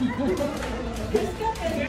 Okay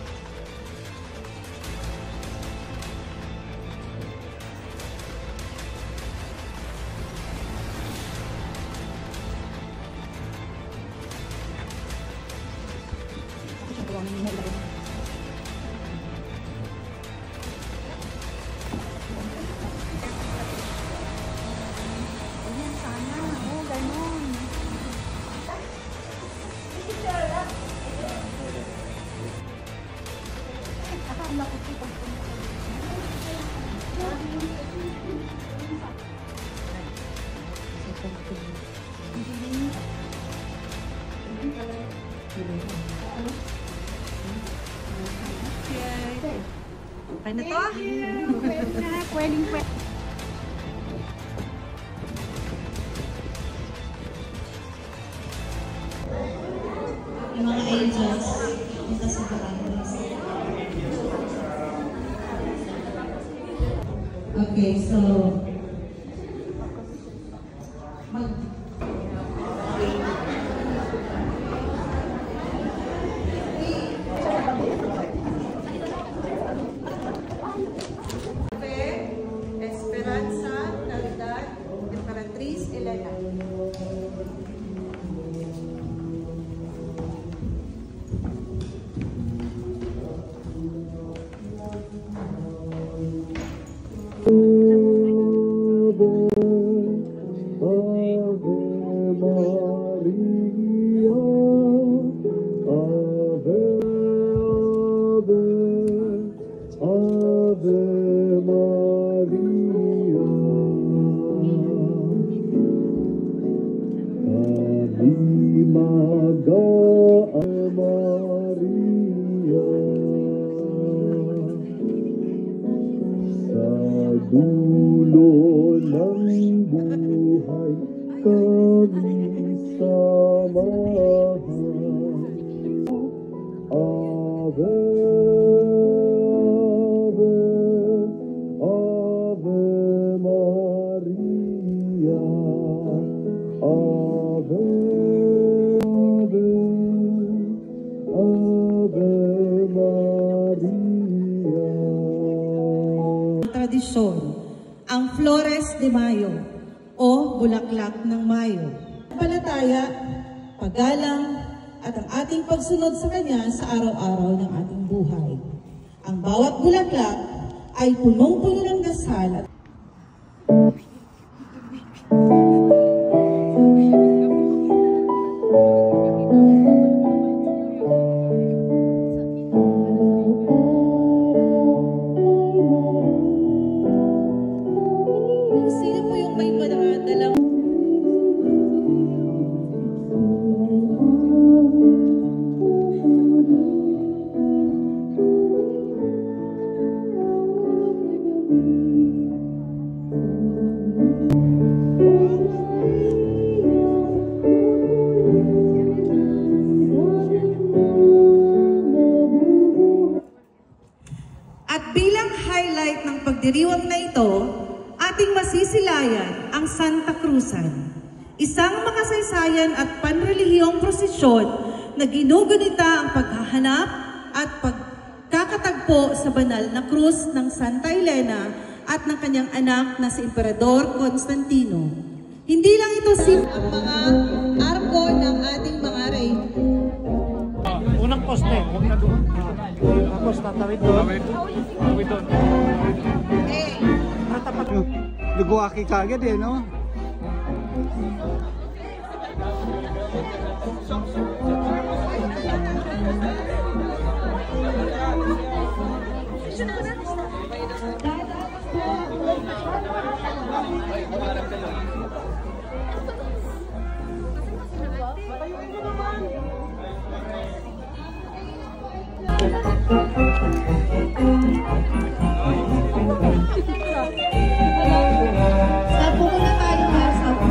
na to? Pwedeng. Yung mga agents, punta sa barangays. Okay, so Esperanza, Navidad, Emperatriz, Elena. Dulo ng buhay kami samahan. Ave, Ave, Ave Maria. Ave, Ave, Ave Maria. Tradisyon, ang Flores de Mayo o Bulaklak ng Mayo. Palataya, paggalang at ang ating pagsunod sa kanya sa araw-araw ng ating buhay. Ang bawat bulaklak ay punong-puno ng dasal at pagdiriwang na ito, ating masisilayan ang Santa Cruzan, isang makasaysayan at panrelihiyong prosesyon na ginugunita ang paghahanap at pagkakatagpo sa banal na krus ng Santa Elena at ng kanyang anak na si Emperador Constantino. Hindi lang ito ang mga arko ng ating mga rey. Unang poste, huwag na doon. Tapos tatawid doon. Tawid doon. Nagwaki ka agad eh, no? Sapo muna tayo ha, sapo.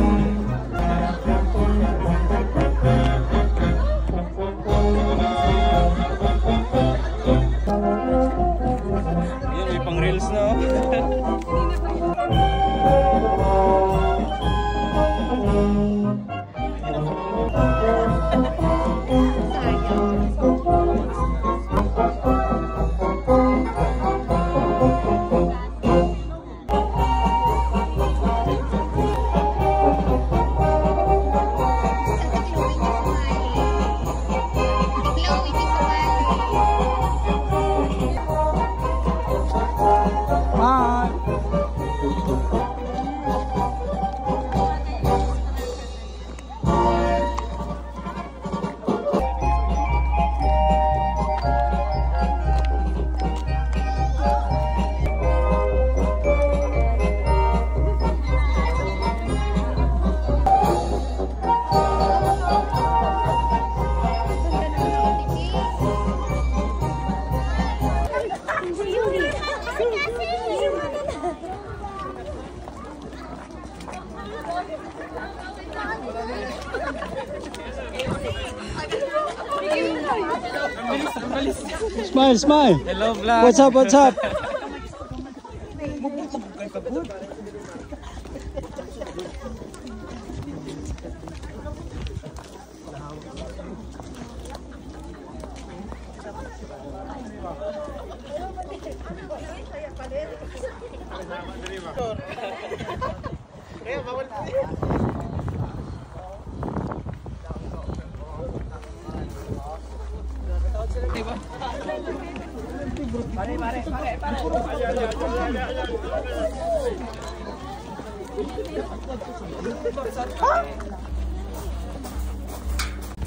Smile, smile. Hello, vlog. What's up, what's up?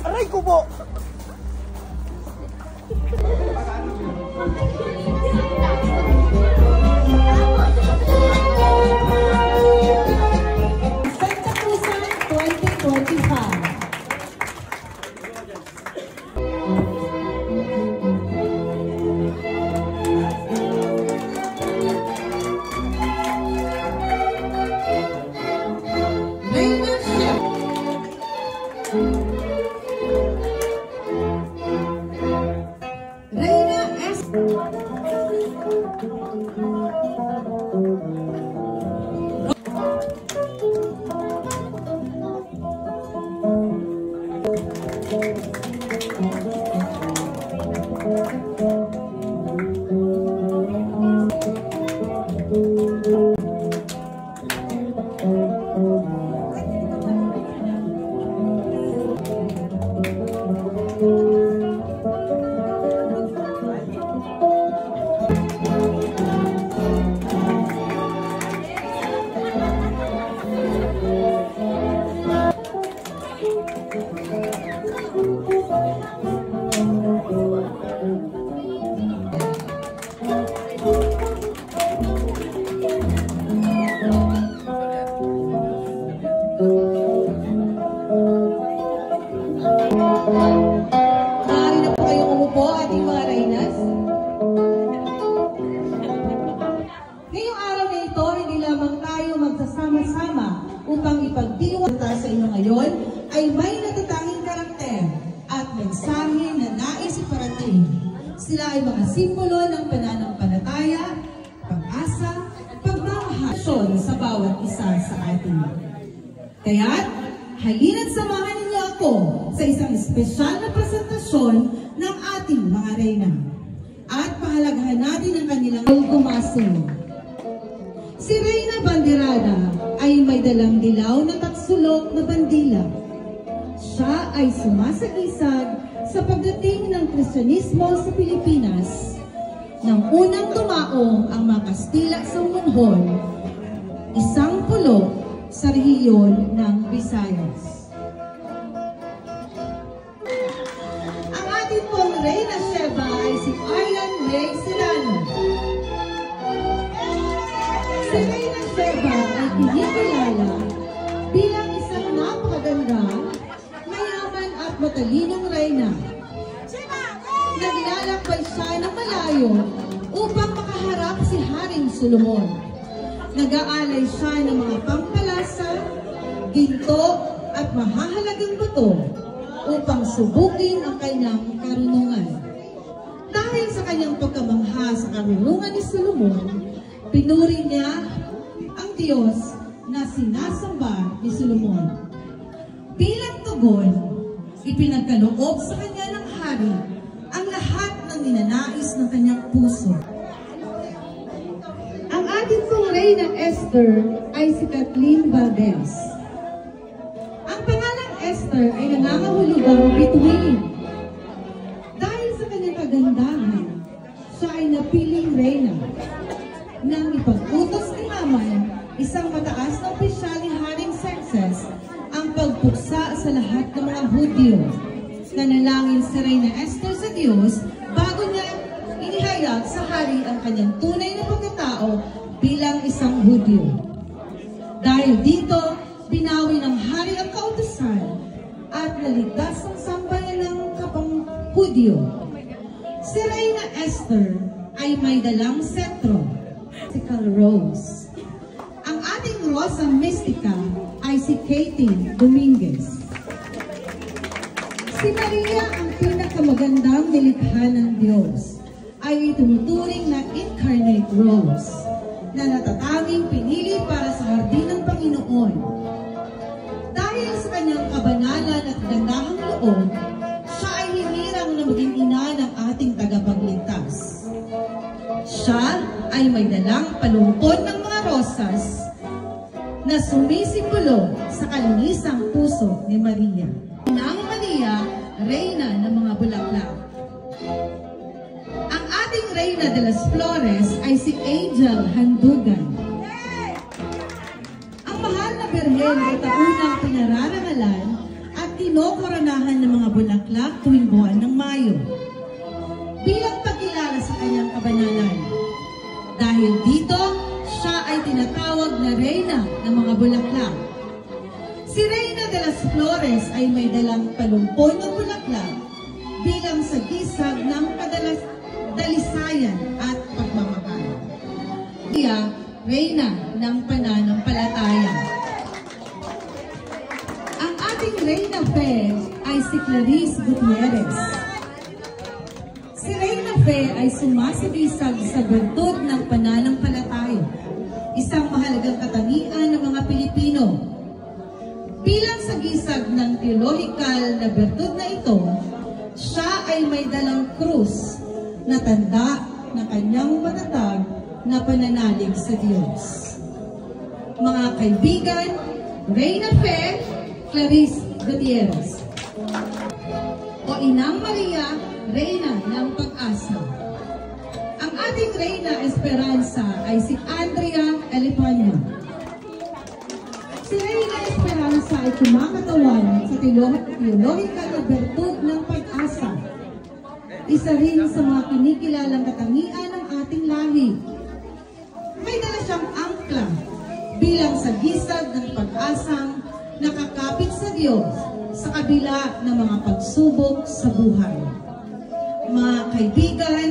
Aray ko po! Santa Cruzan 2025. Reyna Chef. Reyna Maaari na po kayong umupo, ating mga Reynas. Ngayong araw na ito, hindi lamang tayo magsasama-sama upang ipagdiwang sa inyo ngayon ay may natatanging karakter at mensahe na nais iparating. Sila ay mga simbolo ng pananampalataya, pag-asa, pagmamahal sa bawat isa sa atin. Kaya't, halina't samahan ninyo ako sa isang espesyal na presentasyon ng ating mga Reyna. At pahalagahan natin ang kanilang tumasing. Si Reyna Banderada ay may dalang dilaw na taksulok na bandila. Siya ay sumasagisag sa pagdating ng Kristyanismo sa Pilipinas. Nang unang tumaong ang mga Kastila sa Monhon, isang pulo sa rehiyon ng Visayas. Ang ating pong Reyna Sheba ay si Arlan May Silano. Si Reyna Sheba ay kinikilala bilang isang napakaganda, mayaman at matalinong Reyna. Naglalakbay siya ng malayo upang makaharap si Haring Solomon. Nag-aalay siya ng mga pampalasa, ginto at mahahalagang bato upang subukin ang kanyang karunungan. Dahil sa kanyang pagkamangha sa karunungan ni Solomon, pinuri niya ang Diyos na sinasamba ni Solomon. Bilang tugon, ipinagkaloob sa kanya ng hari ang lahat ng ninanais ng kanyang puso. Ang ating pong Reyna Esther ay si Kathleen Valdez. Ang pangalang Esther ay nangangahulugang bituin. Dahil sa kanyang kagandahan, siya ay napiling Reyna. Nang ipag-utos ni Haman, isang mataas na opisyal ni Haring Xerxes, ang pagpuksa sa lahat ng mga Hudyo. Nanalangin si Reyna Esther sa Diyos bago niya inihayag sa hari ang kanyang tunay na pagkatao bilang isang Hudyo. Dahil dito, binawi ng hari ang kautusan at naligtas ang sambayan ng kapang Hudyo. Si Reyna Esther ay may dalang sentro, mystical rose. Ang ating Rosa Mystica ay si Katie Dominguez. Si Maria ang magandang nilikha ng Diyos ay itinuturing na incarnate rose na natatanging pinili para sa hardin ng Panginoon. Dahil sa kanyang kabanalan at gandahang loob, siya ay hinirang na maging ina ng ating tagapagligtas. Siya ay may dalang palumpon ng mga rosas na sumisimbolo sa kalinisang puso ni Maria. Nang Maria, Reyna ng mga bulaklak. Ang ating Reyna de las Flores ay si Angel Handugan. Ang mahal na Birhen ay taunang pinararangalan at kinokoronahan ng mga bulaklak tuwing buwan ng Mayo bilang pagkilala sa kanyang kabanalan. Dahil dito, siya ay tinatawag na Reyna ng mga bulaklak. Si Reyna de las Flores ay may dalang palumpon ng bulaklak bilang sagisag ng dalisayan at pagmamahal. Siya, Reyna ng pananampalataya. Ang ating Reyna Fe ay si Clarice Gutierrez. Si Reyna Fe ay sumasabisag sa bertud ng pananampalataya, isang mahalagang katangian ng mga Pilipino. Bilang sagisag ng theological na bertud na ito, siya ay may dalang krus na tanda na kanyang matatag na pananalig sa Diyos. Mga kaibigan, Reyna Fe, Clarice Gutierrez. O Inang Maria, Reyna ng Pag-asa. Ang ating Reyna Esperanza ay si Andrea Elipaño. Si Reyna Esperanza ay kumakatawan sa theological na bertud ng pag-asa. Isa rin sa mga kinikilalang katangian ng ating lahi. May dala siyang angkla bilang sagisag ng pag-asang nakakapit sa Diyos sa kabila ng mga pagsubok sa buhay. Mga kaibigan,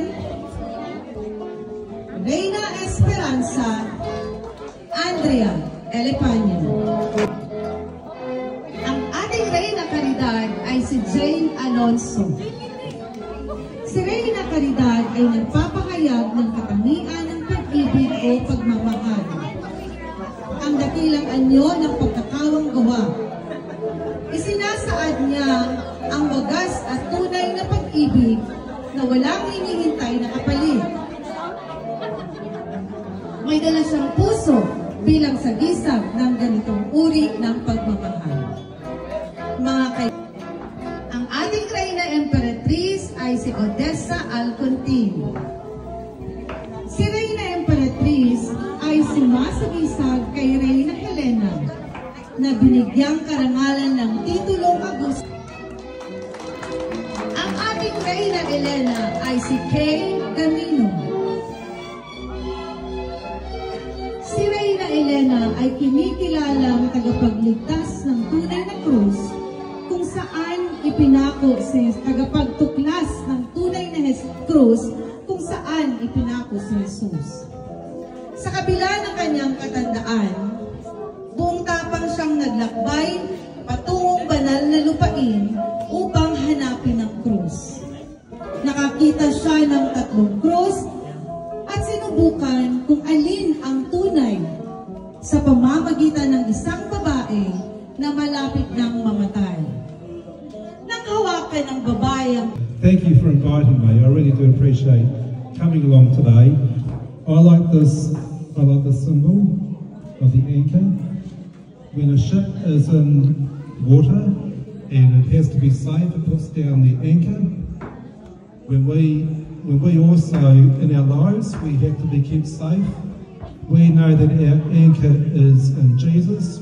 Reyna Esperanza, Andrea Elipaño. Ang ating Reyna Caridad ay si Jane Alonso. Si Reyna Caridad ay nagpapahayag ng katangian ng pag-ibig o pagmamahal. Ang dakilang anyo ng pagkakawang gawa. Isinasaad niya ang wagas at tunay na pag-ibig na walang hinihintay na kapalit. May dala siyang puso bilang sagisag ng ganitong uri ng pagmamahal. Mga kaibigan, ang ating Reyna Emperatriz ay si Odessa Alcontin. Si Reyna Emperatriz ay sumasagisag kay Reyna Helena na binigyang karangalan ng titulong Augusto. Ang ating Reyna Elena ay si Kay Gamino. Si Reyna Elena ay kinikilalang tagapagligtas ng tunay na krus kung saan ipinako si tagapagtuklas ng tunay na krus kung saan ipinako si Jesus. Sa kabila ng kanyang katandaan, buong tapang siyang naglakbay patungong banal na lupain upang hanapin ang krus. Nakakita siya ng 3 krus at sinubukan kung alin ang tunay sa pamamagitan ng isang babae na malapit ng mamatay. Nang hawakan ng babae ang... Thank you for inviting me. I really do appreciate coming along today. I like this symbol of the anchor. When a ship is in water and it has to be safe, it puts down the anchor. When we also, in our lives, we have to be kept safe. We know that our anchor is in Jesus.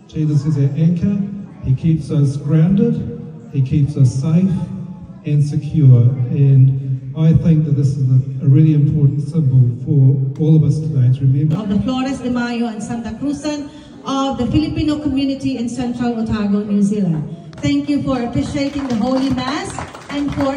Jesus is our anchor. He keeps us grounded. He keeps us safe and secure. And I think that this is a really important symbol for all of us today to remember. Of the Flores de Mayo and Santa Cruzan of the Filipino community in Central Otago, New Zealand. Thank you for appreciating the Holy Mass and for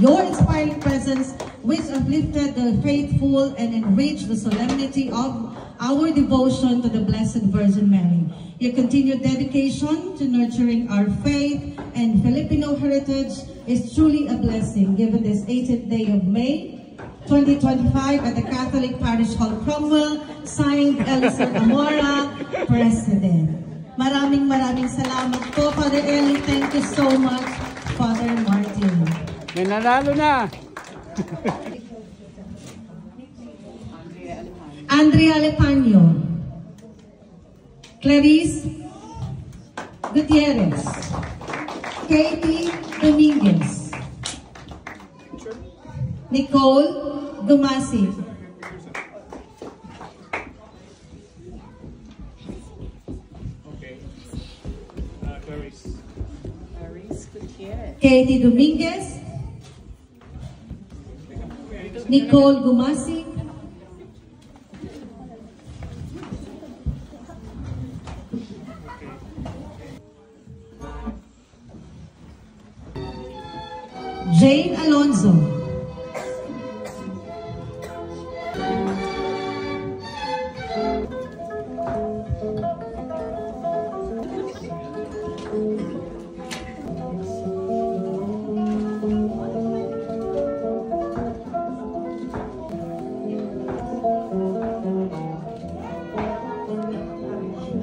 your inspiring presence, which uplifted the faithful and enriched the solemnity of our devotion to the Blessed Virgin Mary. Your continued dedication to nurturing our faith and Filipino heritage is truly a blessing given this 18th day of May 2025 at the Catholic Parish Hall, Cromwell, signed Elisa Amora, President. Maraming salamat po, Father Eli. Thank you so much, Father Martin. May nanalo na. Andrea Lepanyo, Clarice Gutierrez, Katie Dominguez, Nicole Dumasi, Katie Dominguez, Nicole Gumasi, Jane Alonzo,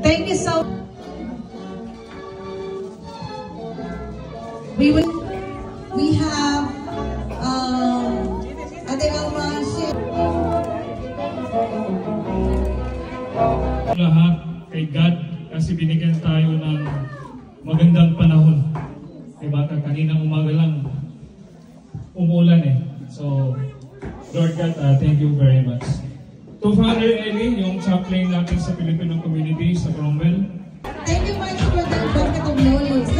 thank you so much. We have Ate Alma lahat kay God kasi binigyan tayo ng magandang panahon. Diba? Kaninang umaga lang umulan eh. So, Lord God, thank you very much. To Father Eli, yung chaplain natin sa Filipino community sa Cromwell. Thank you, Vice President Bernardo Loyos.